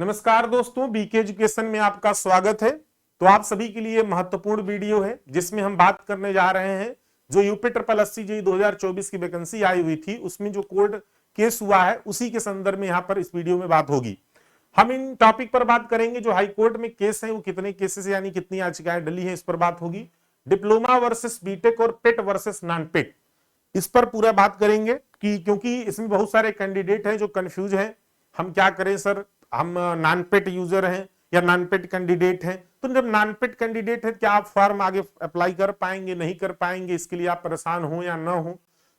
नमस्कार दोस्तों, BK education में आपका स्वागत है। तो आप सभी के लिए महत्वपूर्ण वीडियो है जिसमें हम बात करने जा रहे हैं जो यूपी ट्रिपल एससी जेईई 2024 की वैकेंसी आई हुई थी, उसमें जो कोर्ट केस हुआ है उसी के संदर्भ में यहाँ पर इस वीडियो में बात होगी। हम इन टॉपिक पर बात करेंगे। जो हाई कोर्ट में केस है वो कितने केसेस यानी कितनी याचिकाएं डली है, इस पर बात होगी। डिप्लोमा वर्सेस बीटेक और पेट वर्सेस नॉन पेट, इस पर पूरा बात करेंगे कि क्योंकि इसमें बहुत सारे कैंडिडेट हैं जो कंफ्यूज हैं। हम क्या करें सर, हम नॉन पेट यूजर हैं या नॉन पेट कैंडिडेट हैं, तो जब नॉन पेट कैंडिडेट है क्या आप फॉर्म आगे अप्लाई कर पाएंगे, नहीं कर पाएंगे, इसके लिए आप परेशान हो या ना हो,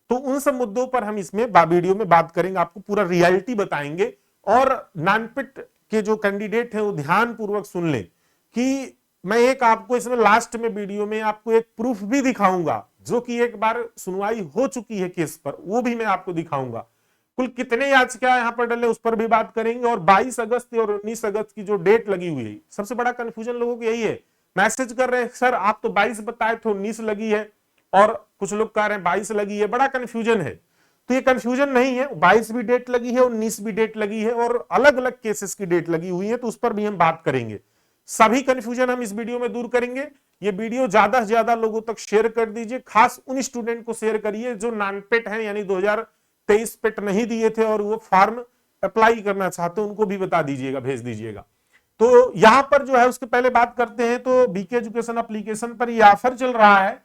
तो उन सब मुद्दों पर हम इसमें वीडियो में बात करेंगे। आपको पूरा रियलिटी बताएंगे। और नॉन पेट के जो कैंडिडेट है वो ध्यान पूर्वक सुन लें कि मैं एक आपको इसमें लास्ट में वीडियो में आपको एक प्रूफ भी दिखाऊंगा जो कि एक बार सुनवाई हो चुकी है केस पर, वो भी मैं आपको दिखाऊंगा। कुल कितने याचिका यहाँ पर डले उस पर भी बात करेंगे। और 22 अगस्त और 19 अगस्त की जो डेट लगी हुई है, सबसे बड़ा कंफ्यूजन लोगों को यही है। मैसेज कर रहे हैं सर आप तो 22 बताए थे 19 लगी है, और कुछ लोग कह रहे हैं 22 लगी है। बड़ा कंफ्यूजन है। तो ये कंफ्यूजन नहीं है, 22 भी डेट लगी है, 19 भी डेट लगी है और अलग अलग केसेस की डेट लगी हुई है, तो उस पर भी हम बात करेंगे। सभी कंफ्यूजन हम इस वीडियो में दूर करेंगे। ये वीडियो ज्यादा से ज्यादा लोगों तक शेयर कर दीजिए, खास उन स्टूडेंट को शेयर करिए जो नॉन पेट हैं यानी 2023 पेट नहीं दिए थे और वो फॉर्म अप्लाई करना चाहते हैं, उनको भी बता दीजिएगा, भेज दीजिएगा। तो यहां पर जो है उसके पहले बात करते हैं। तो बीके एजुकेशन एप्लीकेशन पर ये ऑफर चल रहा है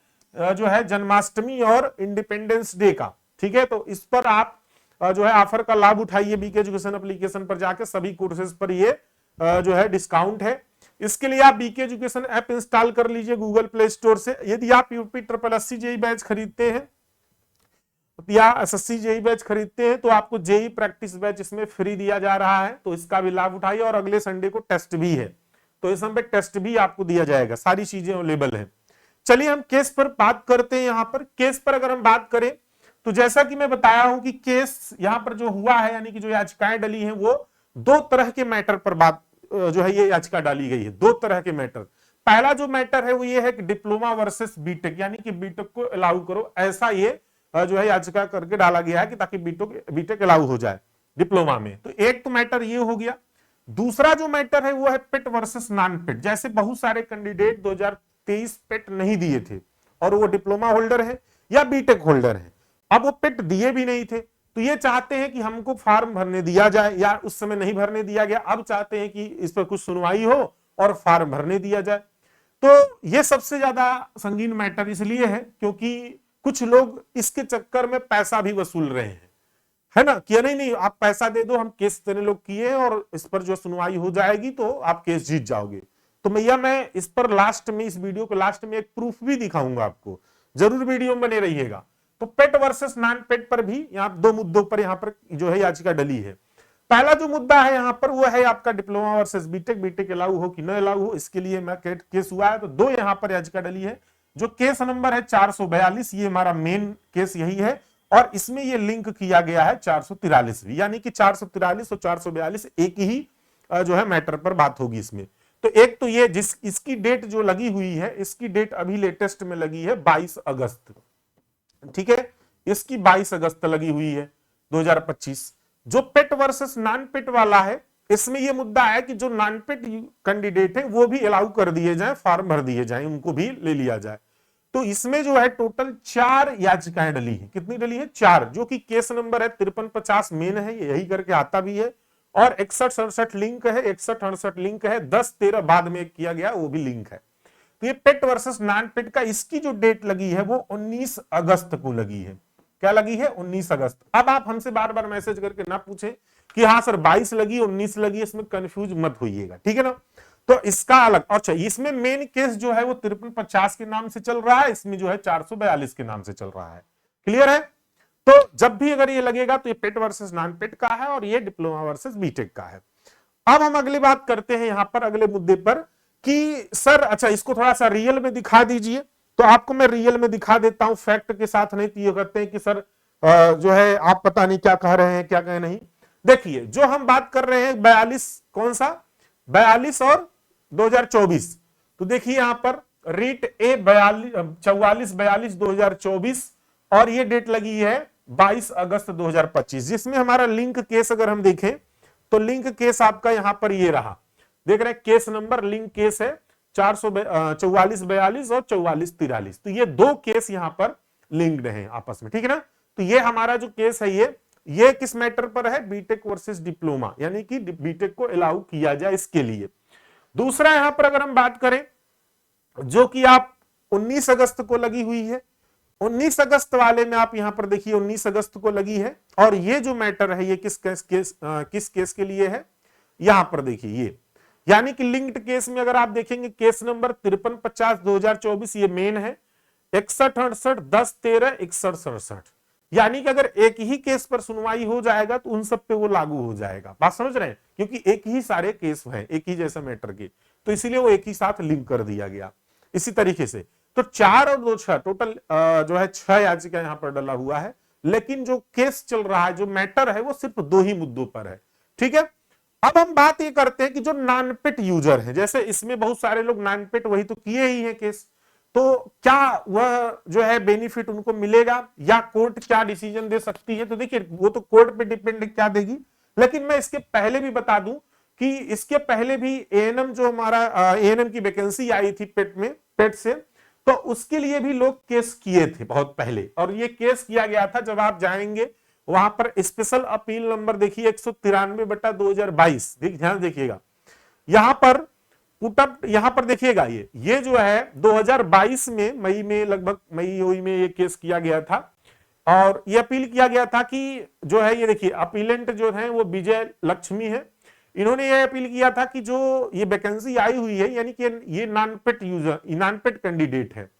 जो है जन्माष्टमी और इंडिपेंडेंस डे का, ठीक है। तो इस पर आप जो है ऑफर का लाभ उठाइए। बीके एजुकेशन एप्लीकेशन पर जाकर सभी कोर्सेज पर ये जो है डिस्काउंट है। इसके लिए आप बीके एजुकेशन ऐप इंस्टॉल कर लीजिए गूगल प्ले स्टोर से। यदि आप UP triple SC JEE batch खरीदते हैं या एसएससी जेईई बैच खरीदते हैं तो आपको जेईई प्रैक्टिस बैच इसमें फ्री दिया जा रहा है, तो इसका भी लाभ उठाइए। और अगले संडे को टेस्ट भी है, तो इस समय टेस्ट भी आपको दिया जाएगा। सारी चीजें अवेलेबल है। चलिए हम केस पर बात करते हैं। यहाँ पर केस पर अगर हम बात करें तो जैसा कि मैं बताया हूं कि केस यहाँ पर जो हुआ है यानी कि जो याचिकाएं डली हैं वो दो तरह के मैटर पर बात जो है ये याचिका डाली गई है। दो तरह के मैटर। पहला जो मैटर है वो ये है कि डिप्लोमा वर्सेस बीटेक यानी कि बीटेक को अलाउ करो, ऐसा ये जो है याचिका करके डाला गया है कि ताकि बीटेक अलाउ हो जाए डिप्लोमा में। तो एक तो मैटर ये हो गया। दूसरा जो मैटर है वो है पेट वर्सेस नॉन पेट। जैसे बहुत सारे कैंडिडेट 2023 पेट नहीं दिए थे और वो डिप्लोमा होल्डर है या बीटेक होल्डर है, अब वो पेट दिए भी नहीं थे, तो ये चाहते हैं कि हमको फॉर्म भरने दिया जाए, या उस समय नहीं भरने दिया गया, अब चाहते हैं कि इस पर कुछ सुनवाई हो और फॉर्म भरने दिया जाए। तो ये सबसे ज्यादा संगीन मैटर इसलिए है क्योंकि कुछ लोग इसके चक्कर में पैसा भी वसूल रहे हैं, है ना, कि नहीं आप पैसा दे दो, हम केस इतने लोग किए और इस पर जो सुनवाई हो जाएगी तो आप केस जीत जाओगे। तो मैं इस पर लास्ट में, इस वीडियो के लास्ट में एक प्रूफ भी दिखाऊंगा आपको, जरूर वीडियो में बने रहिएगा। तो पेट वर्सेस नॉन पेट पर भी यहाँ दो मुद्दों पर यहाँ पर जो है याचिका डली है। पहला जो मुद्दा है यहाँ पर वो है आपका diploma versus BTech, BTech allow हो कि न अलाउ हो, इसके लिए मैं केस हुआ है। तो दो यहाँ पर याचिका डली है। जो केस नंबर है 442, ये हमारा मेन केस यही है, और इसमें ये लिंक किया गया है 443 भी, यानी कि 443 और 442 एक ही जो है मैटर पर बात होगी इसमें। तो एक तो ये इसकी डेट जो लगी हुई है, इसकी डेट अभी लेटेस्ट में लगी है 22 अगस्त, ठीक है, इसकी 22 अगस्त लगी हुई है 2025। जो पेट वर्सेस नॉन पेट वाला है, इसमें यह मुद्दा है कि जो नॉन पेट कैंडिडेट है वो भी अलाउ कर दिए जाए, फॉर्म भर दिए जाए, उनको भी ले लिया जाए। तो इसमें जो है टोटल 4 याचिकाएं डली है। कितनी डली है? 4, जो कि केस नंबर है 5350 मेन है, यही करके आता भी है, और 6167 लिंक है, 6168 लिंक है, 10-13 बाद में किया गया वो भी लिंक है। तो ये पेट वर्सेस नॉन पेट का इसकी जो डेट लगी है वो 19 अगस्त को लगी है। क्या लगी है? 19 अगस्त। अब आप हमसे बार बार मैसेज करके ना पूछे कि हाँ सर 22 लगी 19 लगी, इसमें कंफ्यूज मत होइएगा, ठीक है ना। तो इसका अलग, अच्छा इसमें मेन केस जो है वो 5350 के नाम से चल रहा है, इसमें जो है 442 के नाम से चल रहा है। क्लियर है? तो जब भी अगर ये लगेगा तो ये पेट वर्सेस नॉन पेट का है और ये डिप्लोमा वर्सेस बीटेक का है। अब हम अगली बात करते हैं यहां पर अगले मुद्दे पर कि सर अच्छा इसको थोड़ा सा रियल में दिखा दीजिए। तो आपको मैं रियल में दिखा देता हूं, फैक्ट के साथ नहीं। तो ये कहते हैं कि सर जो है आप पता नहीं क्या कह रहे हैं, क्या कह नहीं। देखिए जो हम बात कर रहे हैं 42, कौन सा 42 और 2024, तो देखिए यहां पर रीट ए 44/42/2024 और ये डेट लगी है 22 अगस्त 2025, जिसमें हमारा लिंक केस अगर हम देखें तो लिंक केस आपका यहां पर ये रहा, देख रहे हैं केस नंबर लिंक केस है 444-42 और 44-43, तो ये दो केस यहां पर लिंक्ड हैं आपस में, ठीक है ना। तो ये हमारा जो केस है ये किस मैटर पर है, बीटेक वर्सेस डिप्लोमा, यानी कि बीटेक को अलाउ किया जाए इसके लिए। दूसरा यहां पर अगर हम बात करें जो कि आप 19 अगस्त को लगी हुई है, 19 अगस्त वाले में आप यहां पर देखिए 19 अगस्त को लगी है, और ये जो मैटर है ये किस केस के लिए है, यहां पर देखिए ये, यानी कि लिंक्ड केस में अगर आप देखेंगे केस नंबर 5350-2024 ये मेन है, 6168-10-13-6167, यानी कि अगर एक ही केस पर सुनवाई हो जाएगा तो उन सब पे वो लागू हो जाएगा। बात समझ रहे हैं, क्योंकि एक ही सारे केस हैं एक ही जैसा मैटर के, तो इसीलिए वो एक ही साथ लिंक कर दिया गया। इसी तरीके से तो 4 और 2 6 टोटल जो है 6 याचिका यहां पर डला हुआ है, लेकिन जो केस चल रहा है जो मैटर है वो सिर्फ 2 ही मुद्दों पर है, ठीक है। अब हम बात ये करते हैं कि जो नॉन पेट यूजर है, जैसे इसमें बहुत सारे लोग नॉन पेट वही तो किए ही हैं केस, तो क्या वह जो है बेनिफिट उनको मिलेगा या कोर्ट क्या डिसीजन दे सकती है, तो देखिए वो तो कोर्ट पे डिपेंड क्या देगी। लेकिन मैं इसके पहले भी बता दूं कि इसके पहले भी एएनएम जो हमारा एएनएम की वैकेंसी आई थी पेट से, तो उसके लिए भी लोग केस किए थे बहुत पहले, और ये केस किया गया था जब आप जाएंगे वहां पर स्पेशल अपील नंबर देखिए 193/2022, ध्यान देखिएगा यहां पर पुटअप, यहां पर देखिएगा ये जो है 2022 में मई में लगभग मई में ये केस किया गया था, और ये अपील किया गया था कि जो है ये देखिए अपीलेंट जो है वो विजय लक्ष्मी है, इन्होंने ये अपील किया था कि जो ये वैकेंसी आई हुई है यानी कि ये नॉन पेट यूजर नॉन पेट कैंडिडेट है,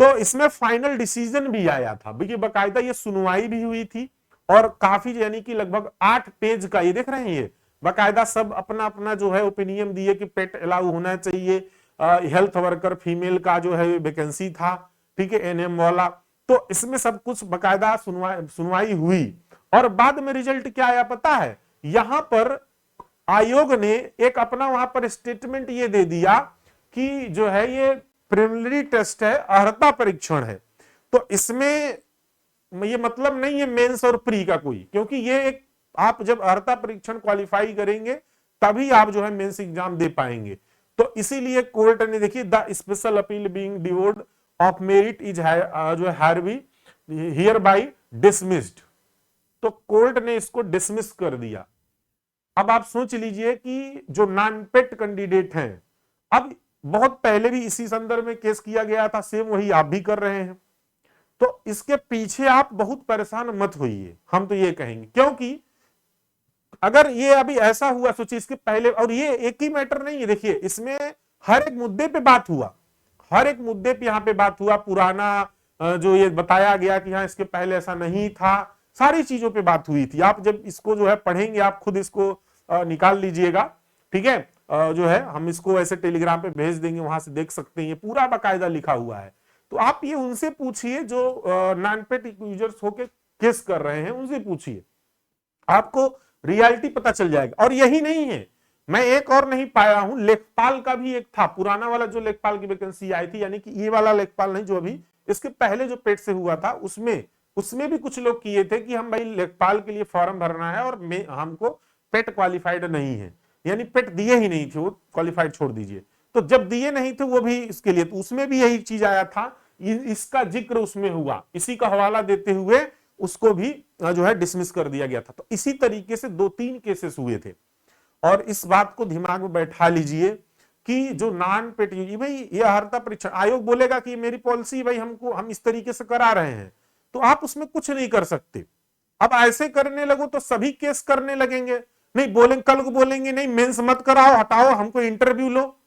तो इसमें फाइनल डिसीजन भी आया था, बाकायदा ये सुनवाई भी हुई थी, और काफी यानी कि लगभग 8 पेज का ये देख रहे हैं ये बाकायदा सब अपना अपना जो है ओपिनियन दिए कि पेट अलाउ होना चाहिए, हेल्थ वर्कर फीमेल का जो है वैकेंसी था, ठीक है एनएम वाला, तो इसमें सब कुछ बाकायदा सुनवाई हुई, और बाद में रिजल्ट क्या आया पता है, यहां पर आयोग ने एक अपना वहां पर स्टेटमेंट ये दे दिया कि जो है ये प्रिलिमिनरी टेस्ट है, अर्हता परीक्षण है, तो इसमें ये मतलब नहीं है मेंस और प्री का कोई, क्योंकि ये एक आप जब अर्हता परीक्षण क्वालिफाई करेंगे तभी आप जो है मेंस एग्जाम दे पाएंगे, तो इसीलिए कोर्ट ने देखिए द स्पेशल अपील बीइंग डिवोर्ड ऑफ मेरिट इज जो है हियर बाय डिसमिस्ड, तो कोर्ट ने इसको डिसमिस कर दिया। अब आप सोच लीजिए कि जो नॉन पेट कैंडिडेट हैं, अब बहुत पहले भी इसी संदर्भ में केस किया गया था, सेम वही आप भी कर रहे हैं, तो इसके पीछे आप बहुत परेशान मत होइए, हम तो ये कहेंगे, क्योंकि अगर ये अभी ऐसा हुआ सोचिए इसके पहले, और ये एक ही मैटर नहीं है, देखिए इसमें हर एक मुद्दे पे बात हुआ, हर एक मुद्दे पे यहाँ पे बात हुआ, पुराना जो ये बताया गया कि हाँ इसके पहले ऐसा नहीं था, सारी चीजों पे बात हुई थी। आप जब इसको जो है पढ़ेंगे आप खुद इसको निकाल लीजिएगा, ठीक है, जो है हम इसको ऐसे टेलीग्राम पे भेज देंगे, वहां से देख सकते हैं, ये पूरा बाकायदा लिखा हुआ है, तो आप ये उनसे पूछिए जो नॉन पेट यूजर्स होके केस कर रहे हैं, उनसे पूछिए, आपको रियलिटी पता चल जाएगा। और यही नहीं है, मैं एक और नहीं पाया हूं, लेखपाल का भी एक था, पुराना वाला जो लेखपाल की वैकेंसी आई थी, यानी कि ये वाला लेखपाल नहीं जो अभी इसके पहले जो पेट से हुआ था, उसमें भी कुछ लोग किए थे कि हम भाई लेखपाल के लिए फॉर्म भरना है और हमको पेट क्वालिफाइड नहीं है, यानी पेट दिए ही नहीं थे, वो क्वालिफाइड छोड़ दीजिए, तो जब दिए नहीं थे वो भी इसके लिए, तो उसमें भी यही चीज आया था, इसका जिक्र उसमें हुआ, इसी का हवाला देते हुए उसको भी जो है डिसमिस कर दिया गया था। तो इसी तरीके से 2-3 केसेस हुए थे, और इस बात को दिमाग में बैठा लीजिए कि जो नॉन पेट भाई ये अर्हता परीक्षण आयोग बोलेगा कि मेरी पॉलिसी भाई हम इस तरीके से करा रहे हैं, तो आप उसमें कुछ नहीं कर सकते। अब ऐसे करने लगो तो सभी केस करने लगेंगे, नहीं बोलेंगे कल को बोलेंगे नहीं मेंस मत कराओ, हटाओ, हमको इंटरव्यू लो,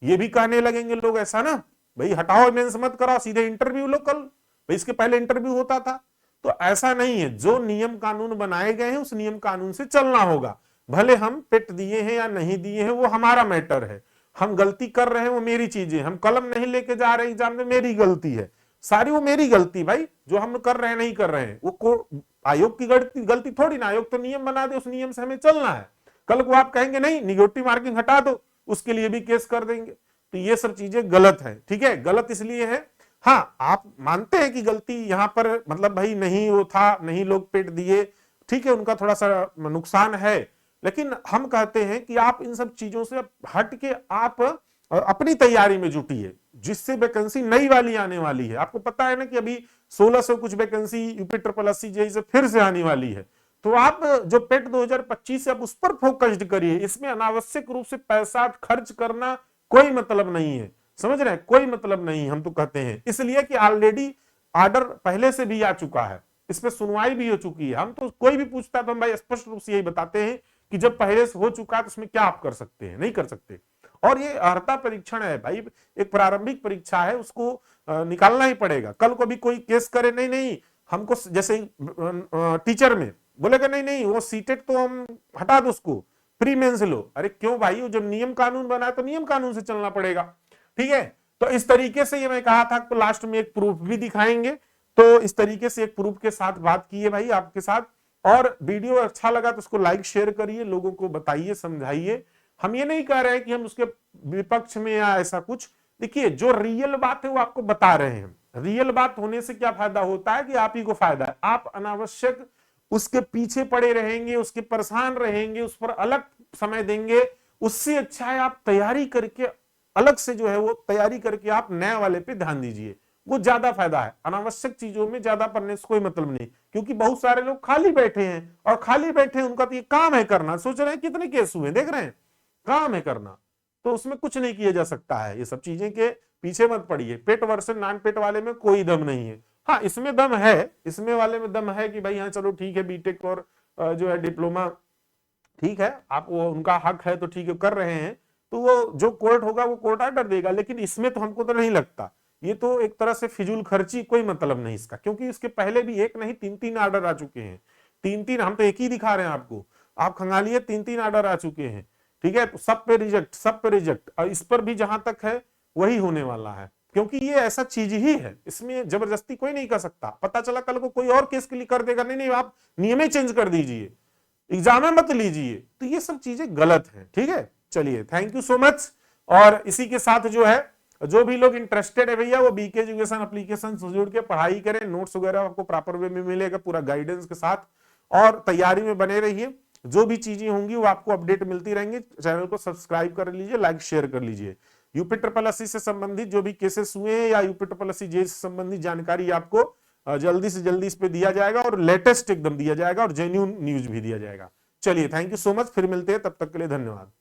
ये भी कहने लगेंगे लोग ऐसा ना, भाई हटाओ मेंस मत कराओ, सीधे इंटरव्यू लो कल, भाई इसके पहले इंटरव्यू होता था, तो ऐसा नहीं है, जो नियम कानून बनाए गए हैं उस नियम कानून से चलना होगा, भले हम पेट दिए हैं या नहीं दिए हैं वो हमारा मैटर है, हम गलती कर रहे हैं वो मेरी चीजें, हम कलम नहीं लेके जा रहे हैं एग्जाम में मेरी गलती है, सारी वो मेरी गलती, भाई जो हम कर रहे हैं नहीं कर रहे हैं वो आयोग की गलती थोड़ी ना, आयोग तो नियम बना दे, उस नियम से हमें चलना है, कल को आप कहेंगे नहीं निगेटिव मार्किंग हटा दो, उसके लिए भी केस कर देंगे, तो ये सब चीजें गलत है, ठीक है, गलत इसलिए है, हाँ आप मानते हैं कि गलती यहां पर मतलब भाई नहीं वो था, नहीं लोग पेट दिए, ठीक है उनका थोड़ा सा नुकसान है, लेकिन हम कहते हैं कि आप इन सब चीजों से हट के आप अपनी तैयारी में जुटिए, जिससे वैकेंसी नई वाली आने वाली है। आपको पता है ना कि अभी 1600 कुछ vacancy UP triple SC JEE से फिर से आने वाली है। तो आप जो पेट 2025 है आप उस पर फोकस्ड करिए। इसमें अनावश्यक रूप से पैसा खर्च करना कोई मतलब नहीं है, समझ रहे हैं, कोई मतलब नहीं। हम तो कहते हैं इसलिए कि ऑलरेडी ऑर्डर पहले से भी आ चुका है, इस पर सुनवाई भी हो चुकी है। हम तो कोई भी पूछता है तो हम भाई स्पष्ट रूप से यही बताते हैं कि जब पहले से हो चुका है तो उसमें क्या आप कर सकते हैं, नहीं कर सकते। और ये अर्हता परीक्षण है भाई, एक प्रारंभिक परीक्षा है, उसको निकालना ही पड़ेगा। कल को भी कोई केस करे नहीं नहीं हमको, जैसे टीचर में बोलेगा नहीं नहीं वो सीटेट तो हम हटा दो, उसको प्री मेंस लो। अरे क्यों भाई, जब नियम कानून बना है तो नियम कानून से चलना पड़ेगा, ठीक है। तो इस तरीके से ये मैं कहा था तो लास्ट में एक प्रूफ भी दिखाएंगे। तो इस तरीके से एक प्रूफ के साथ बात की है भाई आपके साथ। और वीडियो अच्छा लगा तो उसको लाइक शेयर करिए, लोगों को बताइए, समझाइए। हम ये नहीं कह रहे हैं कि हम उसके विपक्ष में या ऐसा कुछ। देखिए जो रियल बात है वो आपको बता रहे हैं। रियल बात होने से क्या फायदा होता है कि आप ही को फायदा है। आप अनावश्यक उसके पीछे पड़े रहेंगे, उसके परेशान रहेंगे, उस पर अलग समय देंगे। उससे अच्छा है आप तैयारी करके अलग से जो है वो तैयारी करके आप नए वाले पे ध्यान दीजिए, वो ज्यादा फायदा है। अनावश्यक चीजों में ज्यादा पढ़ने से कोई मतलब नहीं, क्योंकि बहुत सारे लोग खाली बैठे हैं और खाली बैठे हैं उनका तो ये काम है करना। सोच रहे हैं कितने केस हुए, देख रहे हैं, काम है करना, तो उसमें कुछ नहीं किया जा सकता है। ये सब चीजें के पीछे मत पड़िए। पेट वर्सेस नॉन पेट वाले में कोई दम नहीं है। हाँ इसमें दम है, इसमें वाले में दम है कि भाई हाँ चलो ठीक है, बीटेक और जो है डिप्लोमा ठीक है, आप वो उनका हक है तो ठीक है कर रहे हैं, तो वो जो कोर्ट होगा वो कोर्ट ऑर्डर देगा। लेकिन इसमें तो हमको तो नहीं लगता, ये तो एक तरह से फिजूल खर्ची, कोई मतलब नहीं इसका, क्योंकि इसके पहले भी एक नहीं 3-3 ऑर्डर आ चुके हैं। 3-3, हम तो एक ही दिखा रहे हैं आपको, आप खंगालिए 3-3 ऑर्डर आ चुके हैं, ठीक है। तो सब पे रिजेक्ट, सब पे रिजेक्ट, और इस पर भी जहां तक है वही होने वाला है, क्योंकि ये ऐसा चीज ही है, इसमें जबरदस्ती कोई नहीं कर सकता। पता चला कल को कोई और केस के लिए कर देगा, नहीं नहीं आप नियम ही चेंज कर दीजिए, एग्जाम में मत लीजिए, तो ये सब चीजें गलत है, ठीक है। चलिए थैंक यू सो मच। और इसी के साथ जो है जो भी लोग इंटरेस्टेड है भैया वो बीके एजुकेशन एप्लीकेशन से जुड़ के पढ़ाई करें, नोट्स वगैरह आपको प्रॉपर वे में मिलेगा पूरा गाइडेंस के साथ, और तैयारी में बने रहिए। जो भी चीजें होंगी वो आपको अपडेट मिलती रहेंगी। चैनल को सब्सक्राइब कर लीजिए, लाइक शेयर कर लीजिए। यूपी ट्रिपल एससी से संबंधित जो भी केसेस हुए हैं या यूपी ट्रिपल एससी जेईई से संबंधित जानकारी आपको जल्दी से जल्दी इस पे दिया जाएगा, और लेटेस्ट एकदम दिया जाएगा, और जेन्युइन न्यूज भी दिया जाएगा। चलिए थैंक यू सो मच, फिर मिलते हैं, तब तक के लिए धन्यवाद।